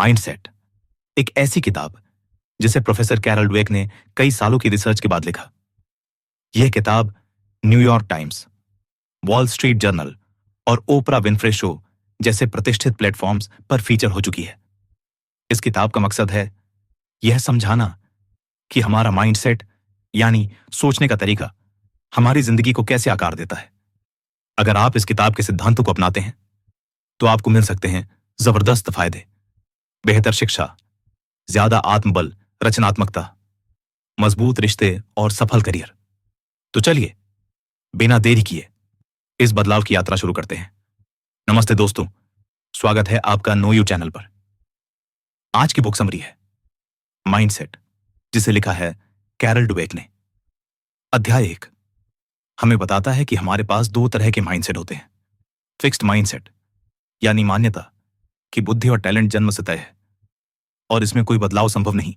Mindset, एक ऐसी किताब जिसे प्रोफेसर कैरल ड्वेक ने कई सालों की रिसर्च के बाद लिखा। यह किताब New York times, wall street journal और ओपरा विनफ्रे शो जैसे प्रतिष्ठित प्लेटफॉर्म्स पर फीचर हो चुकी है। इस किताब का मकसद है यह समझाना कि हमारा माइंडसेट यानी सोचने का तरीका हमारी जिंदगी को कैसे आकार देता है। अगर आप इस किताब के सिद्धांतों को अपनाते हैं तो आपको मिल सकते हैं जबरदस्त फायदे, बेहतर शिक्षा, ज्यादा आत्मबल, रचनात्मकता, मजबूत रिश्ते और सफल करियर। तो चलिए बिना देरी किए इस बदलाव की यात्रा शुरू करते हैं। नमस्ते दोस्तों, स्वागत है आपका नो यू चैनल पर। आज की बुक समरी है माइंडसेट, जिसे लिखा है कैरल ड्वेक ने। अध्याय 1 हमें बताता है कि हमारे पास दो तरह के माइंडसेट होते हैं। फिक्स्ड माइंडसेट यानी मान्यता कि बुद्धि और टैलेंट जन्म से तय है और इसमें कोई बदलाव संभव नहीं।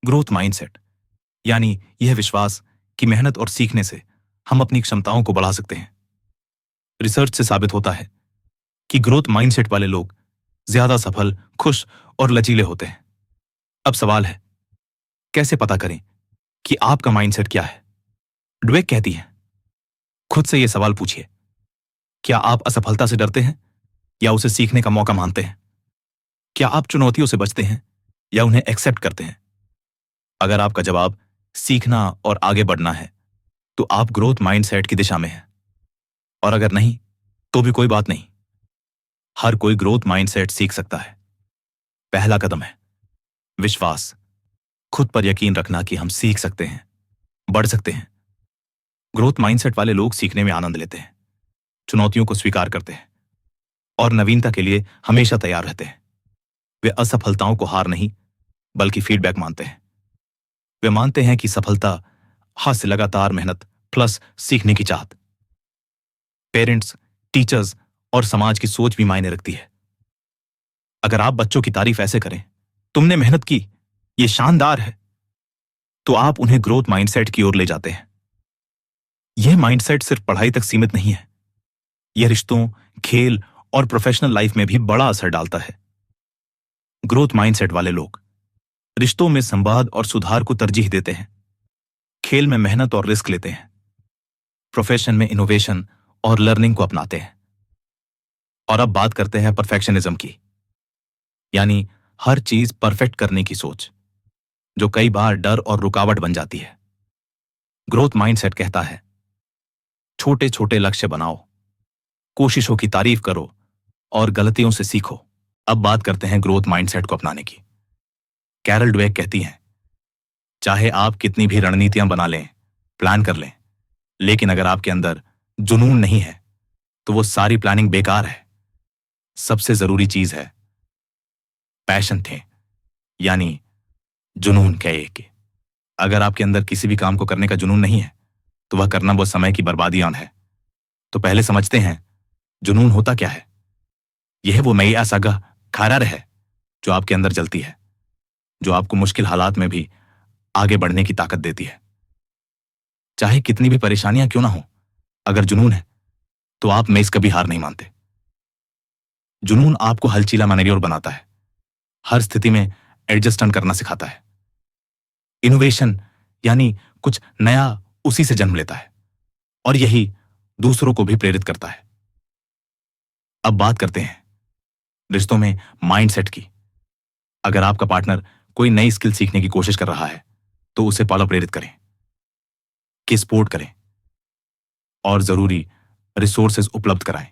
ग्रोथ माइंडसेट यानी यह विश्वास कि मेहनत और सीखने से हम अपनी क्षमताओं को बढ़ा सकते हैं। रिसर्च से साबित होता है कि ग्रोथ माइंडसेट वाले लोग ज्यादा सफल, खुश और लचीले होते हैं। अब सवाल है, कैसे पता करें कि आपका माइंडसेट क्या है? ड्वेक कहती है, खुद से यह सवाल पूछिए, क्या आप असफलता से डरते हैं या उसे सीखने का मौका मानते हैं? क्या आप चुनौतियों से बचते हैं या उन्हें एक्सेप्ट करते हैं? अगर आपका जवाब सीखना और आगे बढ़ना है तो आप ग्रोथ माइंडसेट की दिशा में हैं, और अगर नहीं तो भी कोई बात नहीं। हर कोई ग्रोथ माइंडसेट सीख सकता है। पहला कदम है विश्वास, खुद पर यकीन रखना कि हम सीख सकते हैं, बढ़ सकते हैं। ग्रोथ माइंडसेट वाले लोग सीखने में आनंद लेते हैं, चुनौतियों को स्वीकार करते हैं और नवीनता के लिए हमेशा तैयार रहते हैं। वे असफलताओं को हार नहीं बल्कि फीडबैक मानते हैं। वे मानते हैं कि सफलता हाथ से लगातार मेहनत प्लस सीखने की चाहत। पेरेंट्स, टीचर्स और समाज की सोच भी मायने रखती है। अगर आप बच्चों की तारीफ ऐसे करें, तुमने मेहनत की, ये शानदार है, तो आप उन्हें ग्रोथ माइंडसेट की ओर ले जाते हैं। यह माइंडसेट सिर्फ पढ़ाई तक सीमित नहीं है, यह रिश्तों, खेल और प्रोफेशनल लाइफ में भी बड़ा असर डालता है। ग्रोथ माइंडसेट वाले लोग रिश्तों में संवाद और सुधार को तरजीह देते हैं, खेल में मेहनत और रिस्क लेते हैं, प्रोफेशन में इनोवेशन और लर्निंग को अपनाते हैं। और अब बात करते हैं परफेक्शनिज्म की, यानी हर चीज परफेक्ट करने की सोच, जो कई बार डर और रुकावट बन जाती है। ग्रोथ माइंडसेट कहता है, छोटे छोटे लक्ष्य बनाओ, कोशिशों की तारीफ करो और गलतियों से सीखो। अब बात करते हैं ग्रोथ माइंडसेट को अपनाने की। कैरल ड्वेक कहती हैं, चाहे आप कितनी भी रणनीतियां बना लें, प्लान कर लें, लेकिन अगर आपके अंदर जुनून नहीं है तो वो सारी प्लानिंग बेकार है। सबसे जरूरी चीज है पैशन थे, यानी जुनून कहे कि अगर आपके अंदर किसी भी काम को करने का जुनून नहीं है तो वह करना बहुत समय की बर्बादियां है। तो पहले समझते हैं जुनून होता क्या है। यह वो मई आसागा खारार है जो आपके अंदर जलती है, जो आपको मुश्किल हालात में भी आगे बढ़ने की ताकत देती है। चाहे कितनी भी परेशानियां क्यों ना हो, अगर जुनून है तो आप में कभी हार नहीं मानते। जुनून आपको हलचीला मैनेरियर बनाता है, हर स्थिति में एडजस्टमेंट करना सिखाता है। इनोवेशन यानी कुछ नया उसी से जन्म लेता है और यही दूसरों को भी प्रेरित करता है। अब बात करते हैं रिश्तों में माइंडसेट की। अगर आपका पार्टनर कोई नई स्किल सीखने की कोशिश कर रहा है तो उसे पालो प्रेरित करें कि सपोर्ट करें और जरूरी रिसोर्सेज उपलब्ध कराएं।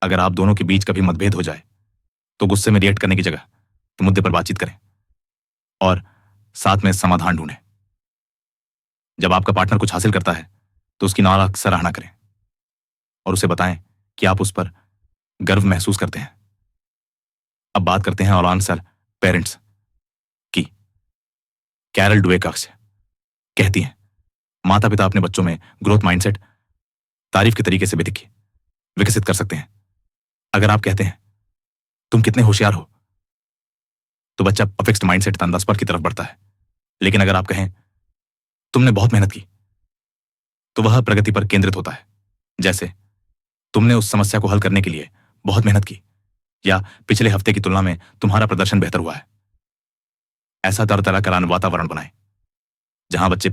अगर आप दोनों के बीच कभी मतभेद हो जाए तो गुस्से में रिएक्ट करने की जगह तो मुद्दे पर बातचीत करें और साथ में समाधान ढूंढें। जब आपका पार्टनर कुछ हासिल करता है तो उसकी नाराज सराहना करें और उसे बताएं कि आप उस पर गर्व महसूस करते हैं। अब बात करते हैं और आंसर पेरेंट्स की। कैरल ड्वेक कहती हैं, माता पिता अपने बच्चों में ग्रोथ माइंडसेट तारीफ के तरीके से विकसित कर सकते हैं। अगर आप कहते हैं तुम कितने होशियार हो तो बच्चा फिक्स्ड माइंडसेट तंदास्पर की तरफ बढ़ता है। लेकिन अगर आप कहें तुमने बहुत मेहनत की तो वह प्रगति पर केंद्रित होता है। जैसे तुमने उस समस्या को हल करने के लिए बहुत मेहनत की या पिछले हफ्ते की तुलना में तुम्हारा प्रदर्शन बेहतर हुआ है। ऐसा तरह तरह का वातावरण बनाएं जहां बच्चे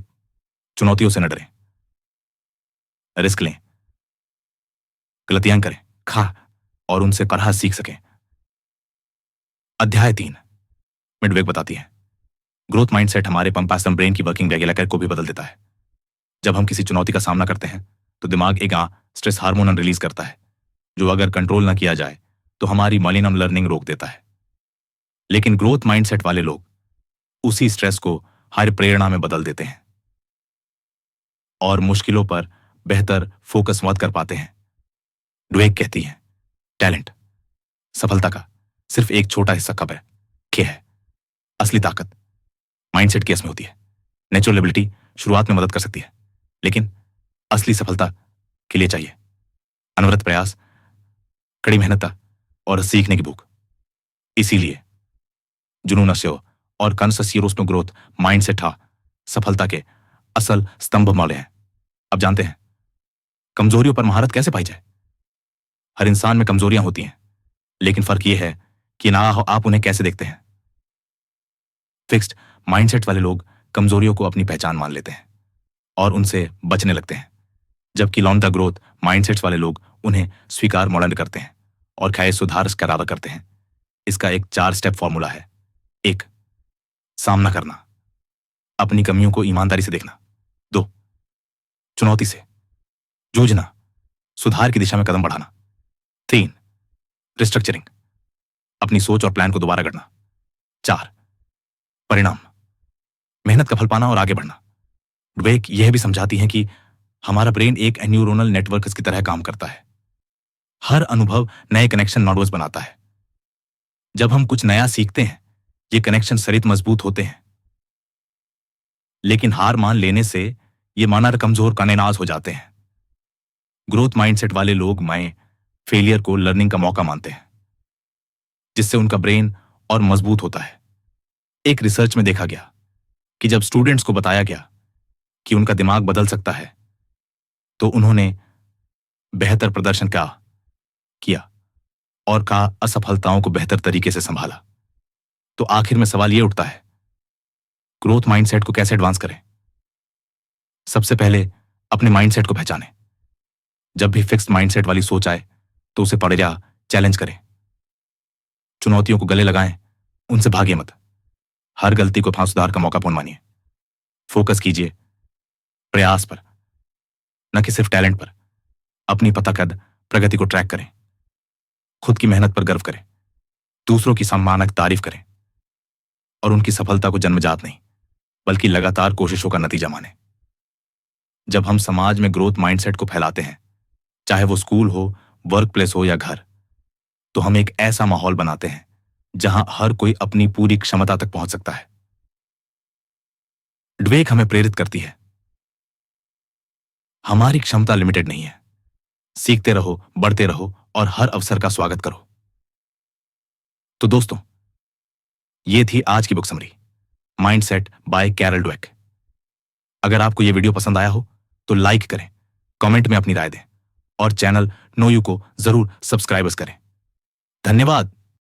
चुनौतियों से न डरें, रिस्क लें, गलतियां करें, और उनसे पढ़ा सीख सकें। अध्याय 3 मिडवेक बताती है, ग्रोथ माइंडसेट हमारे कंपासन ब्रेन की वर्किंग रेगुलर को भी बदल देता है। जब हम किसी चुनौती का सामना करते हैं तो दिमाग एक स्ट्रेस हार्मोन रिलीज करता है, जो अगर कंट्रोल न किया जाए तो हमारी मॉलिनम लर्निंग रोक देता है। लेकिन ग्रोथ माइंडसेट वाले लोग उसी स्ट्रेस को हर प्रेरणा में बदल देते हैं और मुश्किलों पर बेहतर फोकस मत कर पाते हैं। ड्वेक कहती है, टैलेंट सफलता का सिर्फ एक छोटा हिस्सा कब है, क्या है। असली ताकत माइंडसेट केस में होती है। नेचुरल एबिलिटी शुरुआत में मदद कर सकती है, लेकिन असली सफलता के लिए चाहिए अनवरत प्रयास, कड़ी मेहनत और सीखने की भूख। इसीलिए जुनून और कंससियरों ग्रोथ माइंडसेट सफलता के असल स्तंभ मौले हैं। अब जानते हैं कमजोरियों पर महारत कैसे पाई जाए। हर इंसान में कमजोरियां होती हैं, लेकिन फर्क यह है कि ना आप उन्हें कैसे देखते हैं। फिक्स्ड माइंडसेट वाले लोग कमजोरियों को अपनी पहचान मान लेते हैं और उनसे बचने लगते हैं, जबकि लॉन्ग द ग्रोथ माइंडसेट्स वाले लोग उन्हें स्वीकार मॉडल करते हैं और खाए सुधार का इरादा करते हैं। इसका एक 4 स्टेप फॉर्मूला है। 1, सामना करना, अपनी कमियों को ईमानदारी से देखना। 2, चुनौती से जूझना, सुधार की दिशा में कदम बढ़ाना। 3, रिस्ट्रक्चरिंग, अपनी सोच और प्लान को दोबारा गढ़ना। 4, परिणाम, मेहनत का फल पाना और आगे बढ़ना। ड्वेक यह भी समझाती हैं कि हमारा ब्रेन एक न्यूरोनल नेटवर्क की तरह काम करता है। हर अनुभव नए कनेक्शन नोड्स बनाता है। जब हम कुछ नया सीखते हैं, ये कनेक्शन सरित मजबूत होते हैं, लेकिन हार मान लेने से ये माना कमजोर कानेनाज हो जाते हैं। ग्रोथ माइंडसेट वाले लोग फेलियर को लर्निंग का मौका मानते हैं, जिससे उनका ब्रेन और मजबूत होता है। एक रिसर्च में देखा गया कि जब स्टूडेंट्स को बताया गया कि उनका दिमाग बदल सकता है, तो उन्होंने बेहतर प्रदर्शन किया और असफलताओं को बेहतर तरीके से संभाला। तो आखिर में सवाल यह उठता है, ग्रोथ माइंडसेट को कैसे एडवांस करें। सबसे पहले अपने माइंडसेट को पहचानें। जब भी फिक्स्ड माइंडसेट वाली सोच आए तो उसे पढ़े या चैलेंज करें। चुनौतियों को गले लगाएं, उनसे भागे मत। हर गलती को सुधार का मौकापूर्ण मानिए। फोकस कीजिए प्रयास पर, न कि सिर्फ टैलेंट पर। अपनी पता प्रगति को ट्रैक करें। खुद की मेहनत पर गर्व करें, दूसरों की सम्मानक तारीफ करें और उनकी सफलता को जन्मजात नहीं बल्कि लगातार कोशिशों का नतीजा माने। जब हम समाज में ग्रोथ माइंडसेट को फैलाते हैं, चाहे वो स्कूल हो, वर्क प्लेस हो या घर, तो हम एक ऐसा माहौल बनाते हैं जहां हर कोई अपनी पूरी क्षमता तक पहुंच सकता है। ड्वेक हमें प्रेरित करती है, हमारी क्षमता लिमिटेड नहीं है। सीखते रहो, बढ़ते रहो और हर अवसर का स्वागत करो। तो दोस्तों, ये थी आज की book summary, mindset by Carol Dweck. अगर आपको यह वीडियो पसंद आया हो तो लाइक करें, कमेंट में अपनी राय दें और चैनल नो यू को जरूर सब्सक्राइब करें। धन्यवाद।